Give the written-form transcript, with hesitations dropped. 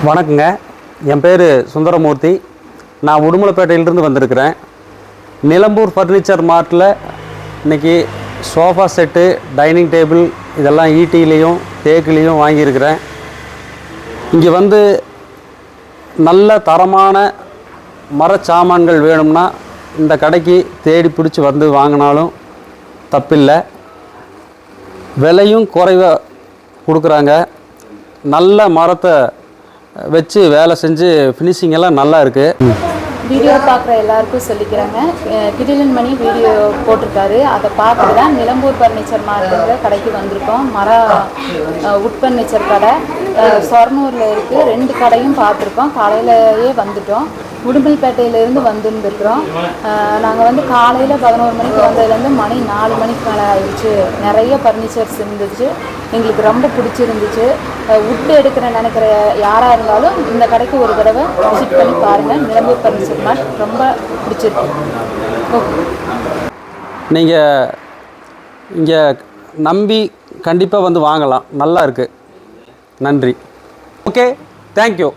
வணக்கங்க. என் பேர் சுந்தரமூர்த்தி. நான் உடுமலைப்பேட்டையிலிருந்து வந்திருக்கிறேன். நிலம்பூர் ஃபர்னிச்சர் மார்ட்டில் இன்றைக்கி சோஃபா செட்டு, டைனிங் டேபிள் இதெல்லாம் ஈட்டிலையும் தேக்குலேயும் வாங்கியிருக்கிறேன். இங்கே வந்து நல்ல தரமான மரச்சாமான்கள் வேணும்னா இந்த கடைக்கு தேடி பிடிச்சி வந்து வாங்கினாலும் தப்பில்லை. விலையும் குறைவாக கொடுக்குறாங்க. நல்ல மரத்தை வச்சு வேலை செஞ்சு ஃபினிஷிங் எல்லாம் நல்லா இருக்குது. வீடியோ பார்க்குற எல்லாருக்கும் சொல்லிக்கிறாங்க. கிடிலன் மணி வீடியோ போட்டிருக்காரு, அதை பார்த்துட்டு தான் நிலம்பூர் ஃபர்னிச்சர் மார்க்கெட்டுங்கிற கடைக்கு வந்திருக்கோம். உட் ஃபர்னிச்சர் கடை சொர்ணூரில் இருக்குது. 2 கடையும் பார்த்துருக்கோம். காலையிலேயே வந்துட்டோம். உடுமலைப்பேட்டையிலேருந்து வந்துருந்துருக்குறோம். நாங்கள் வந்து காலையில் 11 மணிக்கு வந்ததுலேருந்து மணி 4 மணிக்கு மேலே ஆயிடுச்சு. நிறைய ஃபர்னிச்சர்ஸ் இருந்துச்சு. எங்களுக்கு ரொம்ப பிடிச்சிருந்துச்சு. உட்டு எடுக்கிற நினைக்கிற யாராக இருந்தாலும் இந்த கடைக்கு ஒரு தடவை விசிட் பண்ணி பாருங்கள். நிலம்பூர் ஃபர்னிச்சர் மார்ட் ரொம்ப பிடிச்சிருக்கு. நீங்கள் இங்கே நம்பி கண்டிப்பாக வந்து வாங்கலாம். நல்லா இருக்குது. நன்றி. Okay, thank you.